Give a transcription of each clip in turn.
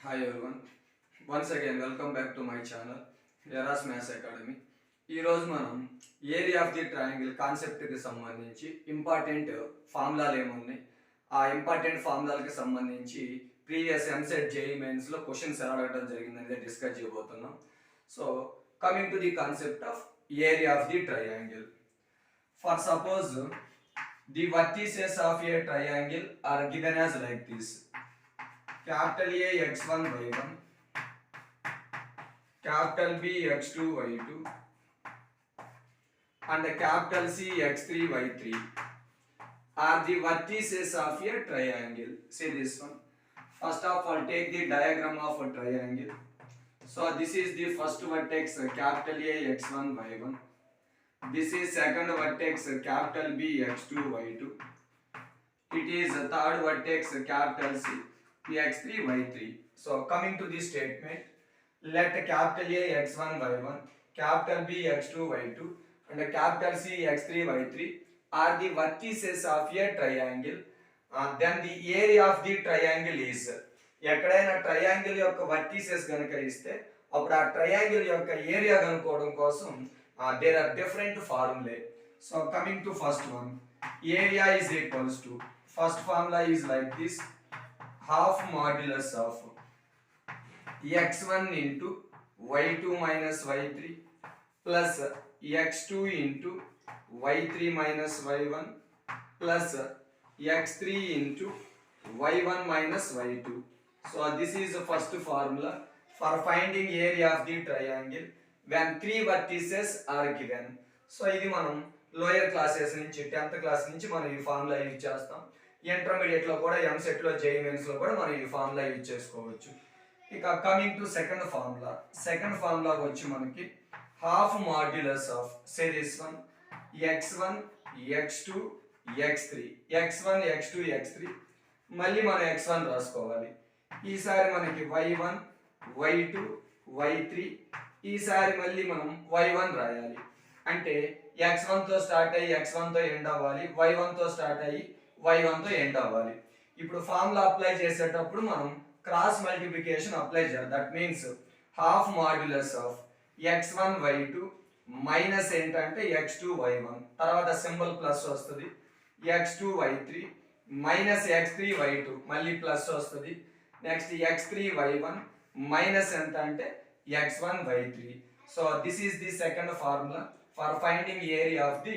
Hi everyone. Once again, welcome back to my channel, eras maths academy. ఈరోజు మనం area of the triangle కాన్సెప్ట్కి సంబంధించి important ఫార్ములాలు ఏమున్నాయి, ఆ important ఫార్ములాలకి సంబంధించి ప్రీవియస్ ఎంసెట్ జేఈ మెయిన్స్లో క్వశ్చన్స్ ఎలా అడగడం జరిగిందనేది డిస్కస్ చేయబోతున్నాం. So coming to the concept of area of the triangle. For suppose the vertices of a triangle are given as like this: capital A x1 y1, capital B x2 y2, and capital C x3 y3 are the vertices of a triangle. See this one. First of all, take the diagram of a triangle. So this is the first vertex, capital A x1 y1. This is second vertex, capital B x2 y2. It is third vertex, capital C x3 y3. So coming to this statement, let capital A x1 y1, capital B x2 y2 and capital C x3 y3 are the vertices of a triangle. Then the area of the triangle is, ఎక్కడైనా triangle యొక్క vertices కనుక ఇస్తే అప్పుడు ఆ triangle యొక్క area కనుక్కోవడం కోసం there are different formulae. So coming to first one, area is equals to, first formula is like this: half modulus of x1 into y2 minus y3 plus x2 into y3 minus y1 plus x3 into y1 minus y2. So this is the first formula for finding area of the triangle when three vertices are given. So ఇది మనం lower classes నుంచి 10th class నుంచి మనం ఈ formula use చేస్తాం. ఇంటర్మీడియట్లో కూడా ఎంసెట్లో జేఈ మెయిన్స్లో కూడా మనం ఈ ఫార్ములా యూజ్ చేసుకోవచ్చు. ఇక కమింగ్ టు సెకండ్ ఫార్ములా వచ్చి మనకి half modulus of, say this one, x1 x2 x3, x1 x2 x3, మళ్ళీ మనం x1 రాసుకోవాలి. ఈసారి మనకి y1 y2 y3, ఈసారి మళ్ళీ మనం y1 రాయాలి. అంటే x1 తో స్టార్ట్ అయ్యి x1 తో ఎండ్ అవ్వాలి, y1 తో స్టార్ట్ అయ్యి y1 తో ఎండ్ అవ్వాలి. ఇప్పుడు ఫార్ములా అప్లై చేసేటప్పుడు మనం క్రాస్ మల్టిప్లికేషన్ అప్లై చేయాలి. That means half modulus of x1 y2 minus ఏంటంటే x2 y1, తర్వాత సింబల్ ప్లస్ వస్తుంది, x2 y3 minus x3 y2 మళ్ళీ ప్లస్ వస్తుంది, నెక్స్ట్ x3 y1 మైనస్ ఎంత అంటే x1 y3. So this is the second formula for finding area of the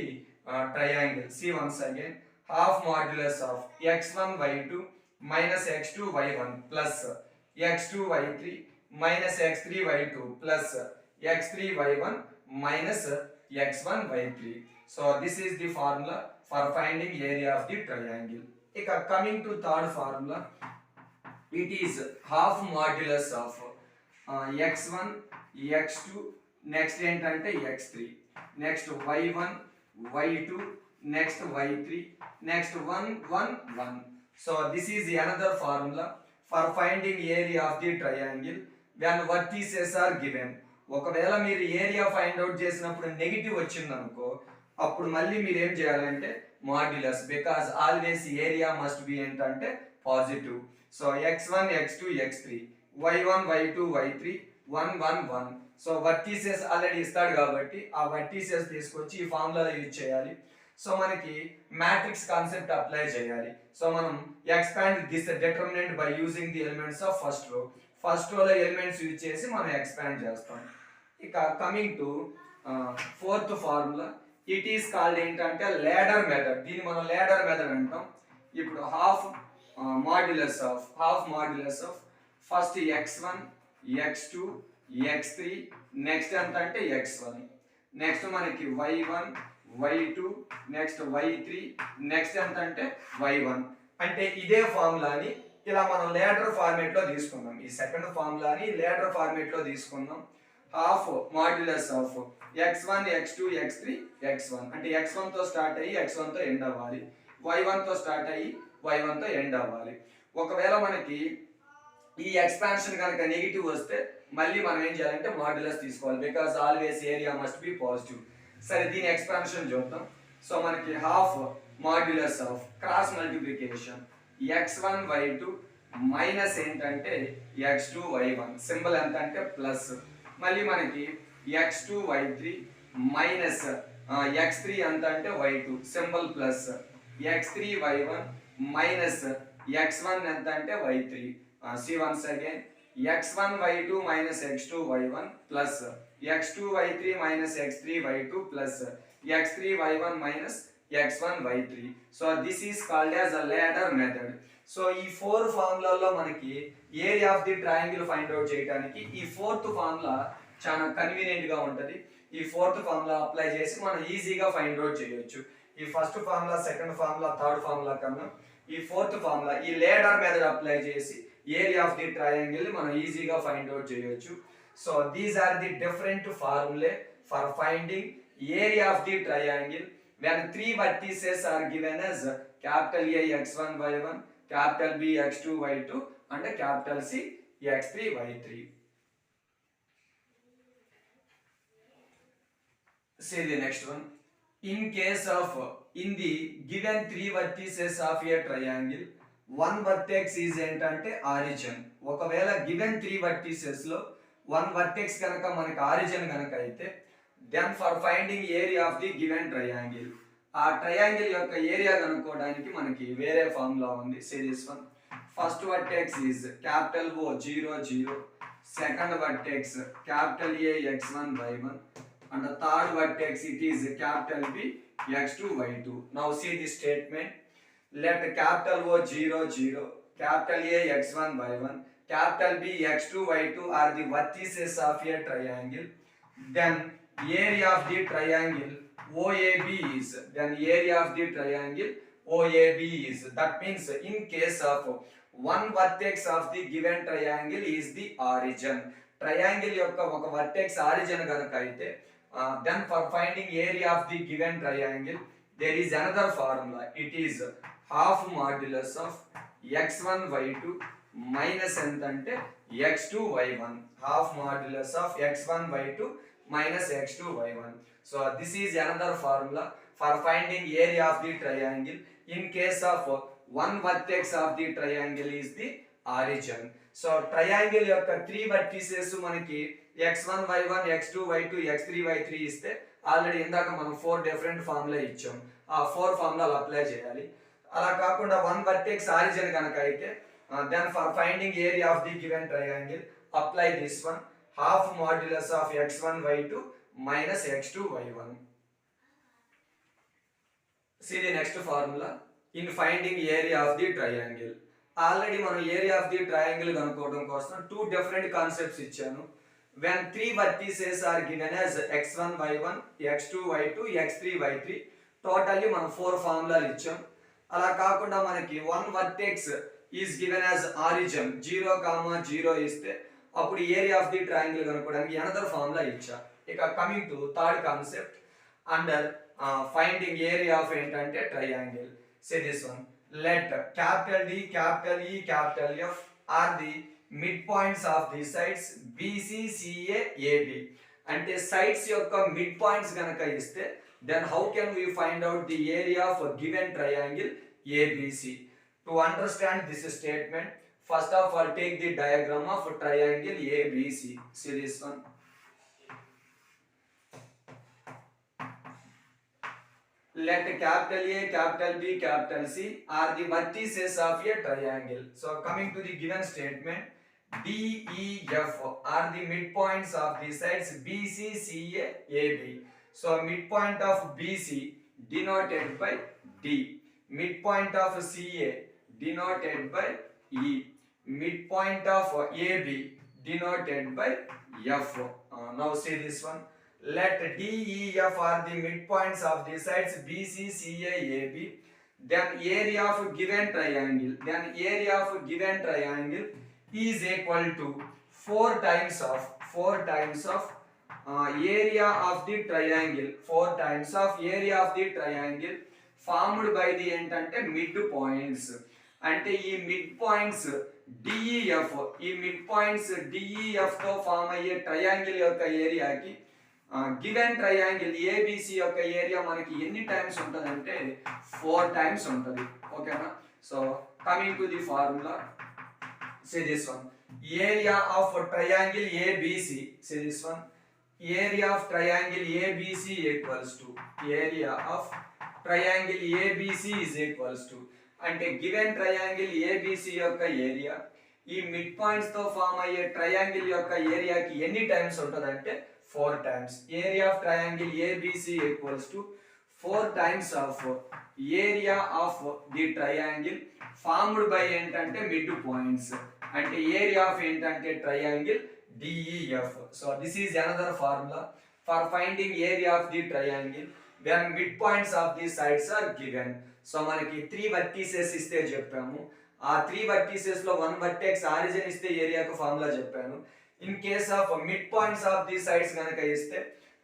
triangle. See once again, half modulus of x1 y2 minus x2 y1 plus x2 y3 minus x3 y2 plus x3 y1 minus x1 y3. So this is the formula for finding area of the triangle. Coming to third formula, it is half modulus of x1 x2 next ఏంటంటే x3, next y1 y2 next y3 next 1 1 1. So this is another formula for finding area of the triangle when vertices are given. ఒకవేళ మీరు area find out చేసినప్పుడు negative వచ్చింది అనుకో, అప్పుడు మళ్ళీ మీరు ఏం చేయాలంటే modulus, because always area must be ఏంటంటే positive. So x1 x2 x3, y1 y2 y3 1 1 1. సో వర్టిసెస్ ఆల్రెడీ ఇస్తాడు కాబట్టి ఆ వర్టిసెస్ తీసుకొచ్చి ఈ ఫార్ములాలో యూజ్ చేయాలి. సో మనకి మ్యాట్రిక్స్ కాన్సెప్ట్ అప్లై చేయాలి. సో మనం expand this determinant by using the elements of first రోలో ఎలిమెంట్స్ యూజ్ చేసి మనం ఎక్స్పాండ్ చేస్తాం. ఇక coming to fourth formula, it is called ఏంటంటే లేడర్ మెథడ్. దీన్ని మనం లేడర్ మెథడ్ అంటాం. ఇప్పుడు half modulus of first x1 x2 x3 next ఎంత అంటే x1, నెక్స్ట్ మనకి y1 y2 next y3 next ఎంత అంటే y1. అంటే ఇదే ఫార్ములాని ఇలా మనం లేడర్ ఫార్మేట్ లో తీసుకున్నాం. ఈ సెకండ్ ఫార్ములాని లేడర్ ఫార్మేట్ లో తీసుకున్నాం. Half modulus of x1 x2 x3 x1, అంటే x1 తో స్టార్ట్ అయ్యి x1 తో ఎండ్ అవ్వాలి, y1 తో స్టార్ట్ అయ్యి y1 తో ఎండ్ అవ్వాలి. ఒకవేళ మనకి ఈ ఎక్స్పాన్షన్ కనుక నెగిటివ్ వస్తే మళ్ళీ మనం ఏం చేయాలంటే మాడ్యులస్ తీసుకోవాలి, because always area must B positive. సరే, దీని ఎక్స్పాన్షన్ చూద్దాం. సో మనకి half modulus of cross multiplication x1 y2 minus ఏంటంటే x2y1 సింబల్ ఎంత అంటే ప్లస్, మళ్ళీ మనకి x2y3 మైనస్ x3 ఎంత అంటే y2 symbol plus, x3y1 minus x1 ఎంత అంటే y3. see once again, x1y2 minus x2y1 plus x2y3 minus x3y2 plus x3y1 minus x1y3. so this is called as a ladder method. So ఈ four ఫార్ములాల్లో మనకి area of the triangle find out చేయడానికి ఈ fourth formula చాలా convenient గా ఉంటది. ఈ fourth formula apply చేసి మనం ఈజీగా ఫైండ్ అవుట్ చేయొచ్చు. ఈ first formula, second formula, third formula కన్నా ఈ ఫోర్త్ ఫార్ములా, ఈ లేడర్ మెథడ్ అప్లై చేసి ఏరియా ఆఫ్ ది ట్రయాంగిల్ మనం ఈజీగా ఫైండ్ అవుట్ చేయొచ్చు. So these are the different formulae for finding area of the triangle when three vertices are given as capital A x1 y1, capital B x2 y2 and capital C x3 y3. See the next one. In case of, in the given three vertices of a triangle, one vertex is ఏంటంటే origin. ఒకవేళ given three vertices లో one vertex కనుక మనకి origin కనుక అయితే, then for finding area of the given triangle, ఆ triangle యొక్క area కనుక్కోవడానికి మనకి వేరే ఫార్ములా ఉంది. see this one. first vertex is capital O 0 0, second vertex capital A x1 y1 and the third vertex it is capital B x2 y2. now see this statement. let capital O 0 0, capital A x1 y1, capital B x2 y2 are the vertices of a triangle, then area of the triangle OAB is, then area of the triangle OAB is, that means in case of one vertex of the given triangle is the origin, triangle యొక్క ఒక vertex origin గనుక అయితే, then for finding area of the given triangle there is another formula. it is half modulus of x1 y2 minus ఎంతంటే x2 y1, half modulus of x1 y2 minus x2 y1. so this is another formula for finding area of the triangle in case of one vertex of the triangle is the origin. so triangle యొక్క three vertices మనకి x1 y1 x2 y2 x3 y3 ఇస్తే, already ఇందాక మనం four different formula ఇచ్చాం, ఆ four ఫార్ములాలు apply చేయాలి. అలా కాకుండా వన్ వర్టెక్స్ ఆరిజిన్ కనుక అయితే, then for finding area of the given triangle apply this one, half modulus of x1 y2 minus x2 y1. see the next formula in finding area of the triangle. Already మనం area of the triangle కనుక్కోవడం కోసం two different concepts ఇచ్చాను. when three vertices are given as x1 y1 x2 y2 x3 y3, totally మనం four ఫార్ములాలు ఇచ్చాం. అలా కాకుండా మనకి one vertex is given as origin 0, 0 ఇస్తే అప్పుడు ఏరియా ఆఫ్ ది ట్రయాంగిల్ కనుక్కోవడానికి అనదర్ ఫార్ములా ఇచ్చా. ఇక coming to third concept under finding area of ఏంటంటే triangle. Say this one. let capital D, capital E, capital F are the midpoints of the sides BC, CA, AB. అంటే sides యొక్క midpoints గనక ఇస్తే, then how can we find out the area of a given triangle ABC? To understand this statement, first of all take the diagram of triangle ABC. See this one. let capital A, capital B, capital C are the vertices of a triangle. so coming to the given statement, D, E, F are the midpoints of the sides BC, CA, AB. so midpoint of BC denoted by D, midpoint of CA denoted by E, midpoint of AB denoted by F. now see this one. let D, E, F are the midpoints of the sides BC, CA, AB. then area of given triangle, is equal to 4 times of area of the triangle, 4 times of area of the triangle formed by the ఏంటంటే mid points. అంటే ఈ mid points DEF, ఈ mid points DEF తో form అయ్యే triangle యొక్క ఏరియాకి given triangle ABC యొక్క area మనకి ఎన్ని టైమ్స్ ఉంటుందంటే 4 టైమ్స్ ఉంటుంది. ఓకేనా? So coming to the formula, See this one. Area of triangle ABC. See this one. Area of triangle ABC equals to area of triangle ABC is equals to అంటే given triangle ABC యొక్క area ఈ mid points తో form అయ్యే triangle యొక్క ఏరియాకి ఎన్ని times ఉంటుందంటే 4 times. Area of triangle ABC equals to 4 times of area of the triangle formed by ఏంటంటే మిడ్ పాయింట్స్ అంటే ఏరియా ఆఫ్ ఏంటంటే triangle DEF. So this is another formula for finding area of the triangle when midpoints of the sides are given. So మనకి 3 vertices ఇస్తే చెప్పాము. ఆ 3 vertices లో 1 vertex origin ఇస్తే ఏరియాకు formula చెప్పాను. In case of midpoints of the sides గనక ఇస్తే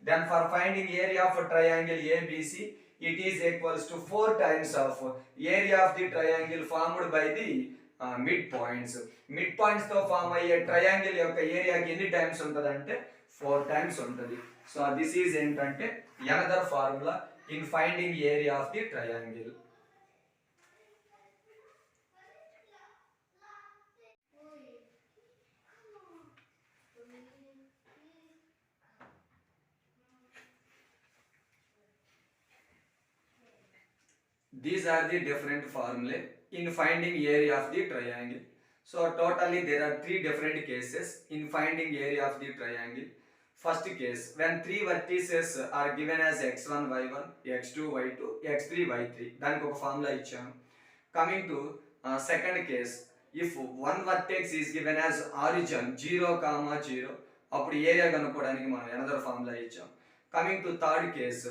then for finding area of triangle ABC it is equals to 4 times of area of the triangle formed by the mid points. Mid points తో form అయ్యే triangle యొక్క ఏరియాకి ఎన్ని times ఉంటుందంటే 4 times ఉంటుంది. So this is ఏంటంటే another formula in finding area of the triangle. These are the different formulae in finding area of the triangle. So totally there are 3 different cases in finding area of the triangle. First case, when 3 vertices are given as x1 y1 x2 y2 x3 y3 దానికి ఒక formula ఇచ్చాను. Coming to second case, if one vertex is given as origin 0, 0 అప్పుడు area కనుక్కోవడానికి మనం another formula ఇచ్చాం. Coming to third case,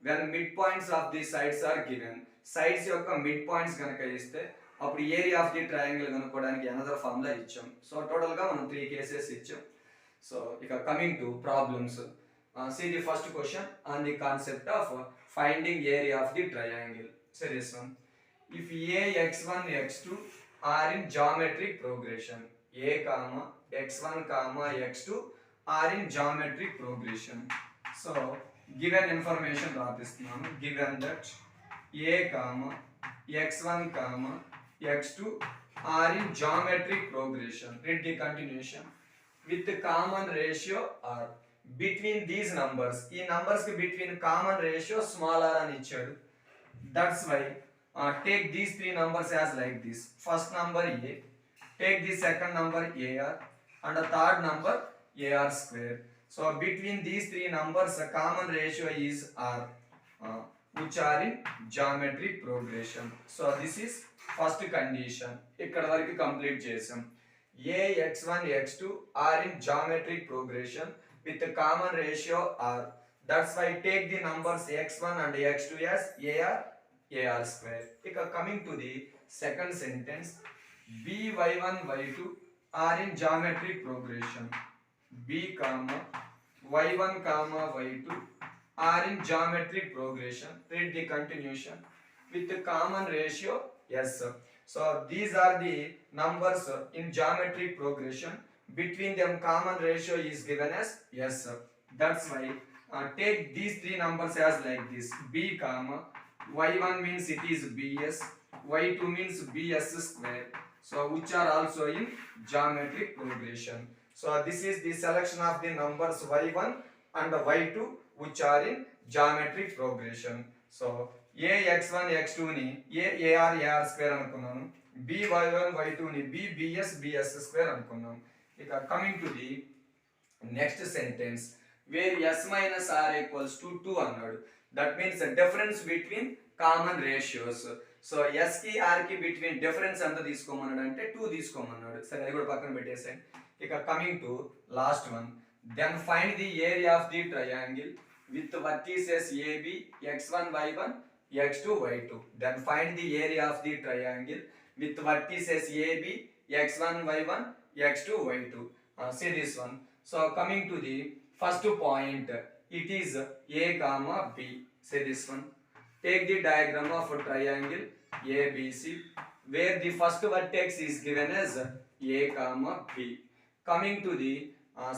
when midpoints of the sides are given, sides యొక్క mid points కనుక ఇస్తే అప్పుడు ఏరియా ఆఫ్ ది ట్రయాంగిల్ కనుక్కోవడానికి another formula ఇచ్చాం. సో టోటల్ గా మనం 3 కేసెస్ ఇచ్చాం. సో ఇక coming to problems. See the first question on the concept of finding area of the triangle. So this one, if a x1 x2 are in geometric progression, a x1 x2 are in geometric progression. So given information రాపిస్తున్నాను. Given that a x1 x2 are in geometric progression, read the continuation, with the common ratio r between these numbers, ఈ numbers కి between common ratio small r అని ఇచ్చాడు. That's why take these 3 numbers as like this. First number a, take the second number ar and the third number ar square. So between these 3 numbers a common ratio is r, which are in geometric progression. So this is first condition. ఇక్కడ వరకు complete చేసాం. a x1 x2 are in geometric progression with the common ratio r. That's why take the numbers x1 and x2 as ar square. ఇక coming to the second sentence, b y1 y2 are in geometric progression. b y1 y2 are in geometric progression, read the continuation, with the common ratio s. So these are the numbers in geometric progression, between them common ratio is given as s. That's why take these 3 numbers as like this. b y1 means it is bs, y2 means bs square, so which are also in geometric progression. So this is the selection of the numbers y1 and y2 which are in geometric progression. So a x1 x2 ni a ar square అనుకున్నాను. b y1 y2 ni b bs square అనుకున్నాం. ఇక coming to the next sentence where s minus r equals to 2 అన్నాడు. That means the difference between common ratios. So s కి r కి between difference ఎంత తీసుకోమన్నాడు అంటే 2 తీసుకోమన్నాడు. సరే అది కూడా పక్కన పెట్టేసాను. ఇక coming to last one, then find the area of the triangle with vertices AB x1 y1 x2 y2. Then find the area of the triangle with vertices AB x1 y1 x2 y2. See this one. So coming to the first point, it is a comma b. Say this one. Take the diagram of a triangle ABC where the first vertex is given as a comma b. Coming to the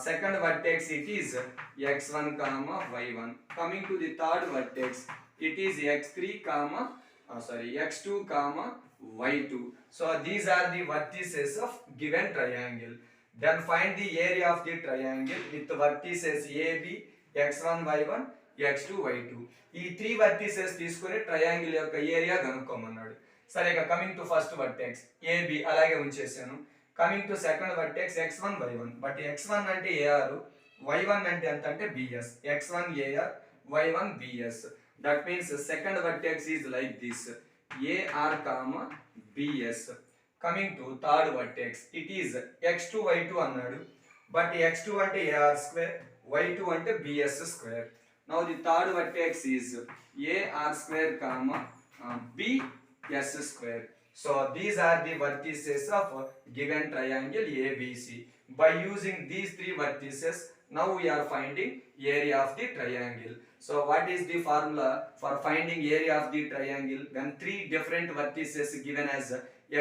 second vertex, it is x1 y1. Coming to the third vertex, it is x2 y2. y2. So these are the vertices of given triangle. Then find the area of the triangle with vertices AB, x1, y1, x2, y2. ఈ 3 vertices తీసుకొని triangle యొక్క area కనుక్కోమన్నాడు. సరే, ఇక coming to first vertex AB అలాగే ఉంచేసాను. Coming to second vertex x1, y1. But x1 అంటే AR, y1 అంటే ఎంత అంటే BS. x1 AR, y1 BS. That means second vertex is like this, AR comma BS. Coming to third vertex, it is x2 y2 అన్నాడు. But x2 అంటే AR square, y2 అంటే BS square. Now the third vertex is AR square comma BS square. So these are the vertices of given triangle ABC. By using these three vertices, now we are finding area of the triangle. So what is the formula for finding area of the triangle when three different vertices given as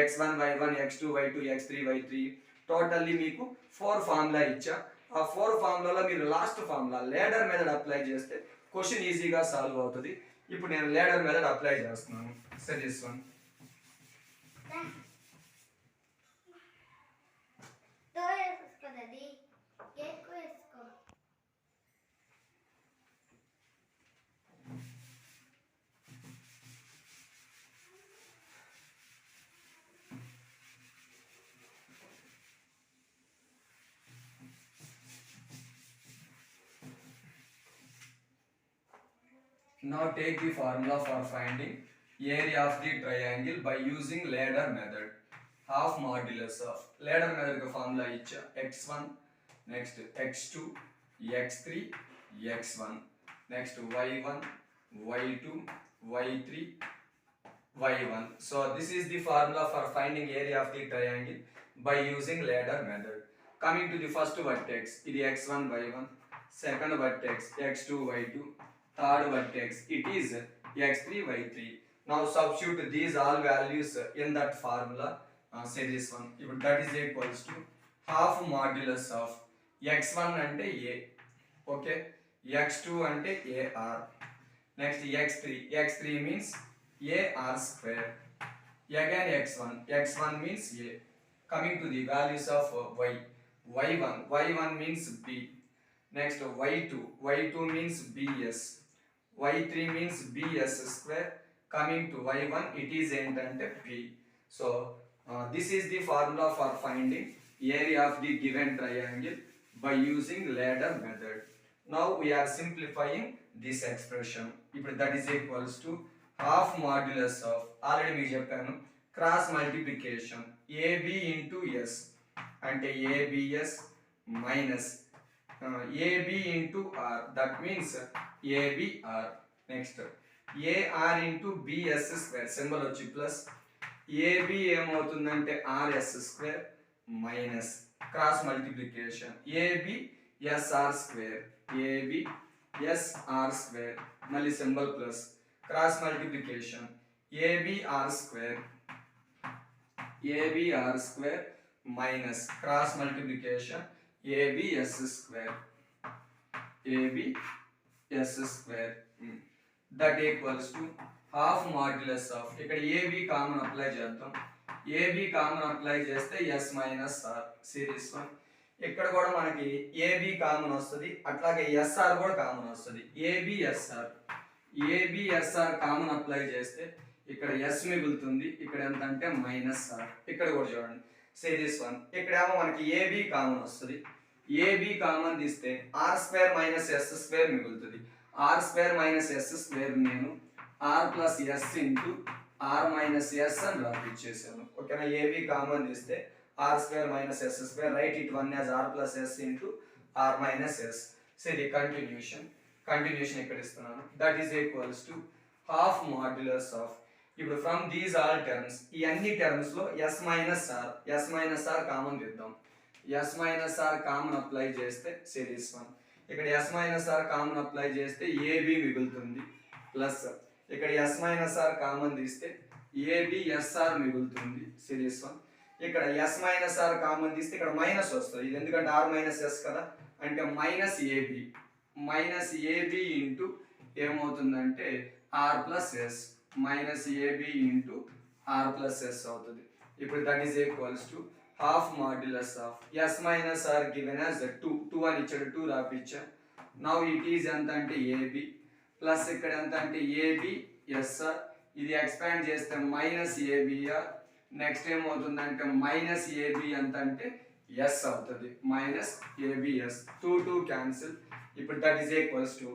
x1 y1 x2 y2 x3 y3? Totally మీకు 4 formula ఇచ్చా. ఆ 4 ఫార్ములాలో మీరు last formula ladder method apply చేస్తే question ఈజీగా solve అవుతుంది. ఇప్పుడు నేను లేడర్ మెథడ్ అప్లై చేస్తున్నాను. So this one Now take the formula for finding area of the triangle by using ladder method. Half modulus of ladder method का formula इच्छा x1, next x2, x3, x1, next y1, y2, y3, y1. So this is the formula for finding area of the triangle by using ladder method. Coming to the first vertex, it is x1, y1, second vertex x2, y2, third vertex it is x3 y3. Now substitute these all values in that formula. Say this one, if that is equals to half modulus of x1 ante a, okay, x2 ante ar, next x3 means ar square, again x1 means a. Coming to the values of y1 means b, next y2 means bs, y3 means bs square. Coming to y1 it is entante p. So this is the formula for finding area of the given triangle by using ladder method. Now we are simplifying this expression. If that is equals to half modulus of, already me cheppanu, cross multiplication ab into s ante abs minus ab into r, that means abr. Next ar into bs square, symbol వచ్చి plus, ab ఏమవుతుందంటే rs square minus cross multiplication ab sr square, ab sr square మళ్ళీ symbol plus cross multiplication abr square minus cross multiplication abs square that equals to half modulus of, ఇక్కడ ab common apply చేద్దాం, ab common apply చేస్తే s minus r series one. ఇక్కడ కూడా మనకి ab common వస్తుంది, అట్లాగే sr కూడా common వస్తుంది. ab sr కామన్ అప్లై చేస్తే ఇక్కడ s మిగులుతుంది, ఇక్కడ ఎంత అంటే మైనస్ r. ఇక్కడ కూడా చూడండి సిరీస్ వన్, ఇక్కడేమో మనకి ab కామన్ వస్తుంది, ab కామన్ తీస్తే r square minus s square మిగులుతుంది. r square minus s square నేను r plus s into r minus s అని రాపిచ్చేసాను. ఓకేనా, ab కామన్ తీస్తే r square minus s square, right it one as r plus s into r minus s. So ఇది continuation ఇక్కడ ఇస్తున్నాను. That is equals to half modulus of, ఇప్పుడు from these all terms, ఈ అన్ని terms లో s minus r common తీద్దాం. s minus r common apply చేస్తే series one, ఇక్కడ s minus r common apply చేస్తే ab మిగులుతుంది ప్లస్, ఇక్కడ s మైనస్ r కామన్ తీస్తే ab sr మిగులుతుంది సిరీస్ వన్. ఇక్కడ s మైనస్ r కామన్ తీస్తే ఇక్కడ మైనస్ వస్తుంది, ఇది ఎందుకంటే r మైనస్ s కదా, అంటే మైనస్ ab ఇంటూ ఏమవుతుందంటే r plus s, minus ab into r plus s అవుతుంది. ఇప్పుడు that is equals to half modulus of s minus r given as 2 అని ఇచ్చాడు, 2 రాపిచ్చా. నౌ ఇట్ ఈజ్ ఎంత అంటే ab ప్లస్ ఇక్కడ ఎంత అంటే ab sr, ఇది ఎక్స్పాండ్ చేస్తే మైనస్ abr, నెక్స్ట్ ఏమవుతుందంటే మైనస్ ab ఎంత అంటే s అవుతుంది, మైనస్ abs, 2 క్యాన్సిల్. ఇప్పుడు that is equals to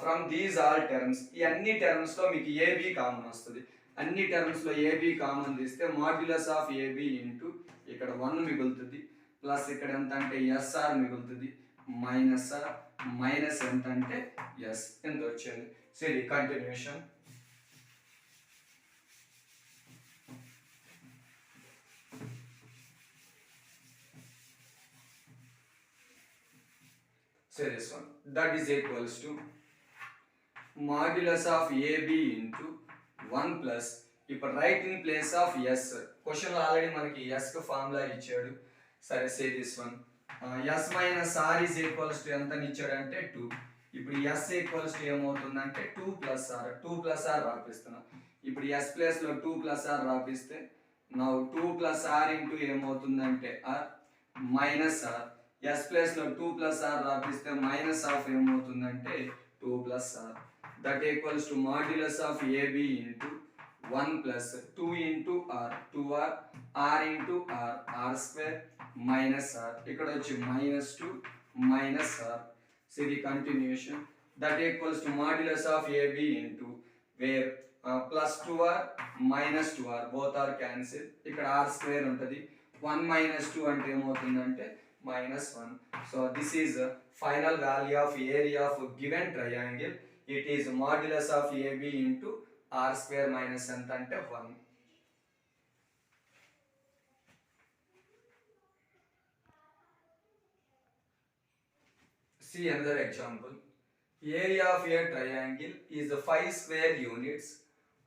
from these all terms, ఈ అన్ని టర్మ్స్ లో మీకు ab కామన్ వస్తుంది. అన్ని టర్మ్స్ లో ab కామన్ తీస్తే మాడ్యులస్ ఆఫ్ ab ఇంటూ ఇక్కడ 1 మిగులుతుంది, ప్లస్ ఇక్కడ ఎంత అంటే sr మిగులుతుంది, మైనస్ r, మైనస్ ఎంత అంటే s ఎంత వచ్చింది. సో ఇది continuation. So this one, that is equals to modulus of AB into 1 plus, ఇప్పుడు right in place of S. క్వశ్చన్లో ఆల్రెడీ మనకి ఎస్ కు ఫార్ములా ఇచ్చాడు. సరే say this one, S minus R is equals to ఎంత ఇచ్చాడు అంటే 2. ఇప్పుడు ఎస్ ఈక్వల్స్ టు ఏమవుతుందంటే 2 ప్లస్ ఆర్, 2 ప్లస్ ఆర్ రాపిస్తున్నాం. ఇప్పుడు ఎస్ ప్లేస్ లో 2 ప్లస్ ఆర్ రాపిస్తే నౌ 2 ప్లస్ ఆర్ ఇంటూ ఏమవుతుందంటే R minus R, S place లో 2 ప్లస్ ఆర్ రాపిస్తే మైనస్ ఆఫ్ ఏమవుతుందంటే 2 plus R, that equals to modulus of AB into 1 plus 2 into R, 2r, r into R, R square minus R, ఇక్కడ వచ్చి minus 2 minus R. So ఇది continuation. That equals to modulus of AB into where plus 2r minus 2r, both R cancel, ఇక్కడ R square ఉంటుంది, 1 minus 2 అంటే ఏమవుతుందంటే minus 1. So this is final value of area of given triangle. It is modulus of AB into r square minus anta ante 1. See another example. Area of a triangle is 5 square units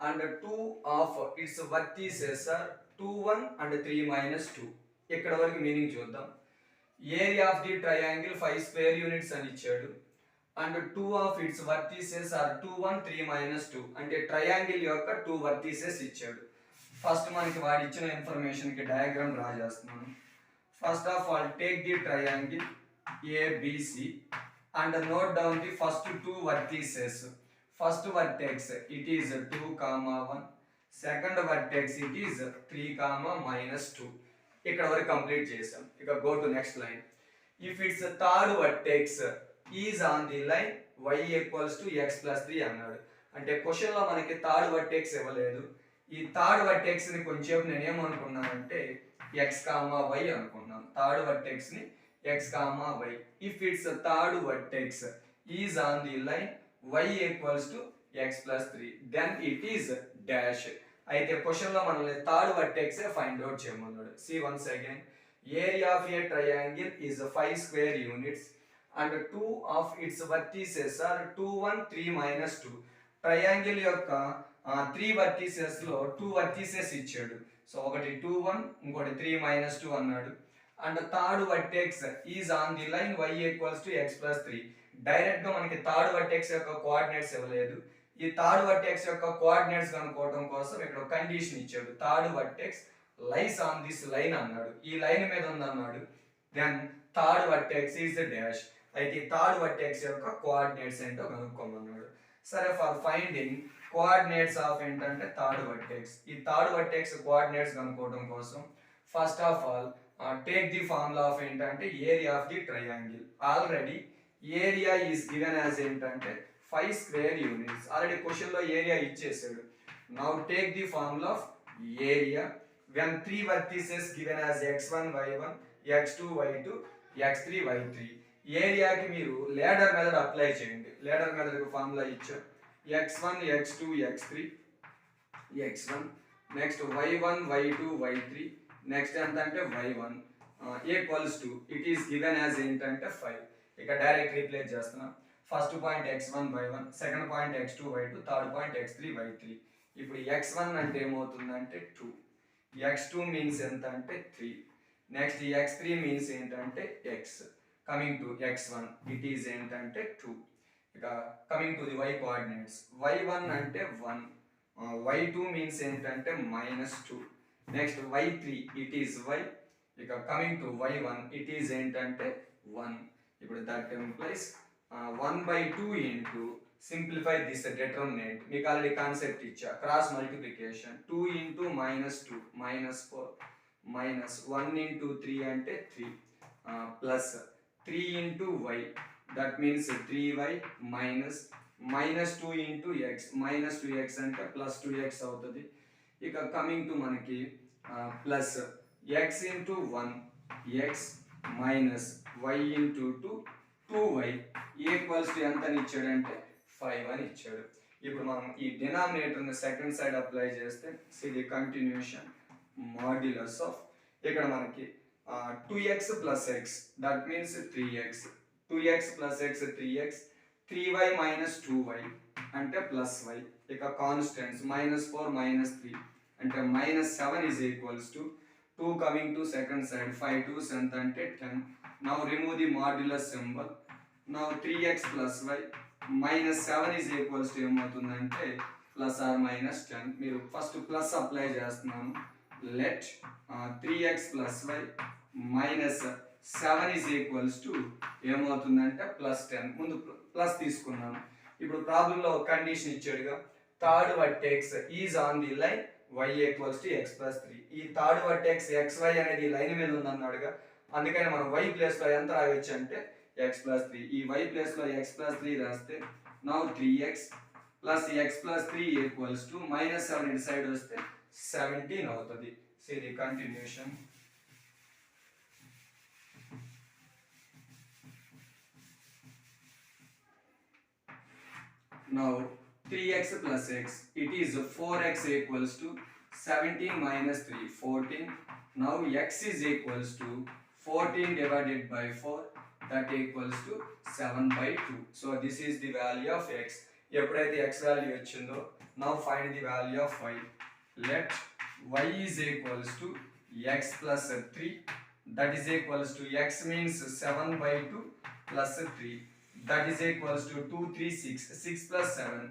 and 2 of its vertices are 2, 1 and 3 minus 2. ఇక్కడ వరకు meaning చూద్దాం. Area of the triangle 5 square units అని ఇచ్చాడు and 2 of its vertices are 2, 1, 3 minus 2, అంటే triangle యొక్క 2 vertices ఇచ్చాడు. First మనకి వాడు ఇచ్చిన ఇన్ఫర్మేషన్ కి డయాగ్రామ్ డ్రా చేస్తున్నాను. First of all take the triangle ABC and note down the first 2 vertices. First vertex it is 2, 1, second vertex it is 3, minus 2. ఇక్కడ వరకు కంప్లీట్ చేసాం. ఇక go to next line. If its third vertex is on the line y equals to x plus 3 అన్నాడు. అంటే question లో మనకి third vertex ఇవ్వలేదు. ఈ థర్డ్ వర్టెక్స్ ని కొంచెం నేను ఏమనుకున్నానంటే x, y అనుకున్నాను. థర్డ్ వర్టెక్స్ ని x, y. If its third vertex is on the line y equals to x plus 3 then it is dash. అయితే క్వశ్చన్ లో మనల్ని థర్డ్ వర్టెక్స్ ఫైండ్ అవుట్ చేయమన్నాడు. See once again, area of a triangle is 5 square units and 2 of its vertices are 2, 1, 3 minus 2. Triangle యొక్క 3 vertices లో 2 vertices ఇచ్చాడు. So ఒకటి 2, 1, ఇంకోటి 3 minus 2 అన్నాడు. And third vertex is on the line y equals to x plus 3. Direct గా మనకి third vertex యొక్క coordinates ఇవ్వలేదు. ఈ థర్డ్ వర్టెక్స్ యొక్క కోఆర్డినేట్స్ కనుక్కోవడం కోసం ఇక్కడ కండిషన్ ఇచ్చాడు. Third vertex lies on this line అన్నాడు, ఈ లైన్ మీద ఉంది అన్నాడు. Then third vertex is dash. అయితే థర్డ్ వర్టెక్స్ యొక్క కోఆర్డినేట్స్ ఏంటో కనుక్కోమన్నాడు. సరే ఫర్ ఫైండింగ్ కోఆర్డినేట్స్ ఆఫ్ ఏంటంటే థర్డ్ వర్టెక్స్. ఈ థర్డ్ వర్టెక్స్ కోఆర్డినేట్స్ కనుక్కోవడం కోసం first of all take the formula of ఏంటంటే area of the triangle. Already area is given as ఏంటంటే 5 స్క్వేర్ యూనిట్స్. ఆల్రెడీ క్వశ్చన్ లో ఏరియా ఇచ్చేసాడు. Now take the formula of area when 3 vertices given as x1, y1, x2, y2, x3, y3. ఏరియాకి మీరు లేడర్ method apply చేయండి. లేడర్ method కి formula ఇచ్చాం. x1, x2, x3, x1, next y1, y2, y3, next ఎంత అంటే y1 equals to it is given as ఏంటంటే 5. ఇక direct replace చేస్తున్నాం. First point x1, y1, second point x2, y2, third point x3, y3. ఇప్పుడు x1 అంటే ఏమవుతుందంటే 2, x2 means ఎంత అంటే 3, నెక్స్ట్ x3 మీన్స్ ఏంటంటే x. Coming to x1 it is ఏంటంటే 2. ఇక coming to the y coordinates y1 అంటే 1, y2 మీన్స్ ఏంటంటే -2. Next y3 it is y. ఇక coming to y1 it is ఏంటంటే 1. ఇప్పుడు that implies 1/2 into simplify this determinant. మీకు already concept ఇచ్చా, cross multiplication. 2 into -2 -4 minus 1 into 3 అంటే 3 plus 3 into y that means 3y minus -2 into X -2x అంటే plus 2x అవుతుంది. ఇక coming to మనకి plus x into 1 x minus y into 2 2y equals to ఎంత అని ఇచ్చాడంటే 5 అని ఇచ్చాడు. ఇప్పుడు మనం ఈ డినామినేటర్ని సెకండ్ సైడ్ అప్లై చేస్తే ఇది కంటిన్యూషన్ మాడ్యులస్ ఆఫ్ ఇక్కడ మనకి 2x plus x that means 3x 2x plus x 3x 3y minus 2y అంటే ప్లస్ y. ఇక కాన్స్టెంట్స్ -4 -3 అంటే -7 is equals to 2 coming to second side 5 2s ఎంత అంటే 10. Now remove the modulus symbol. Now 3x plus y -7 is equals to ఏమవుతుందంటే plus R minus 10. మీరు first plus apply చేస్తున్నాను. Let 3x plus y minus 7 is equals to ఏమవుతుందంటే plus 10. ముందు plus తీసుకున్నాను. ఇప్పుడు ప్రాబ్లంలో ఒక కండిషన్ ఇచ్చాడుగా, third vertex is on the line y equals to x plus 3. ఈ థర్డ్ వర్టెక్స్ xy అనేది లైన్ మీద ఉందన్నాడుగా, అందుకని మనం y ప్లేస్లో ఎంత రాయొచ్చు అంటే x ప్లస్ 3. ఈ y ప్లేస్లో x ప్లస్ 3 రాస్తే now 3x plus x plus 3 equals to -7 ఇటు సైడ్ వస్తే 17 అవుతుంది. సో ఇది continuation. Now 3x plus x, it is 4x equals to 17 minus 3 14. Now x is equals to 14 divided by 4 that equals to 7/2. So this is the value of x. ఎప్పుడైతే x value వచ్చిందో now find the value of y. Let y is equals to x plus 3 that is equals to x means 7/2 plus 3 that is equals to 2 3 6 6 plus 7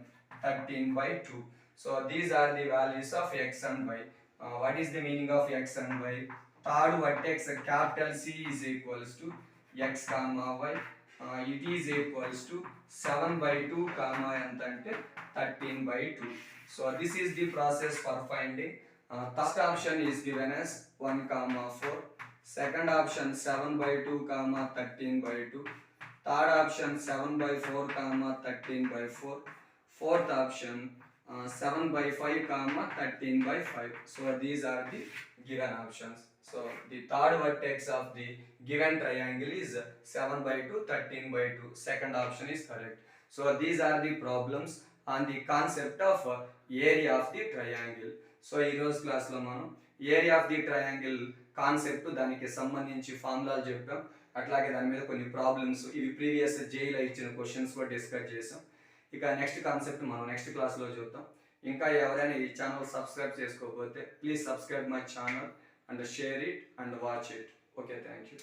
13/2. So these are the values of x and y. What is the meaning of x and y? Third vertex capital C is equals to x comma y. It is equals to 7/2 comma entante 13/2. So this is the process for finding. First option is given as 1 comma 4. Second option 7/2 comma 13/2. Third option 7/4 comma 13/4. Fourth option 7/5 comma 13/5. So these are the given options. So the third vertex of the given triangle is 7/2 13/2. Second option is correct. So these are the problems on the concept of area of the triangle. So ఈ రోజు క్లాస్లో మనం area of the triangle concept, దానికి సంబంధించి ఫార్ములాలు చెప్పాం. అట్లాగే దాని మీద కొన్ని ప్రాబ్లమ్స్, ఇవి ప్రీవియస్ జేఈలో ఇచ్చిన క్వశ్చన్స్ కూడా డిస్కస్ చేసాం. ఇక నెక్స్ట్ కాన్సెప్ట్ మనం నెక్స్ట్ క్లాస్లో చూద్దాం. ఇంకా ఎవరైనా ఈ ఛానల్ సబ్స్క్రైబ్ చేసుకోకపోతే please subscribe my channel and share it and watch it. Okay, thank you.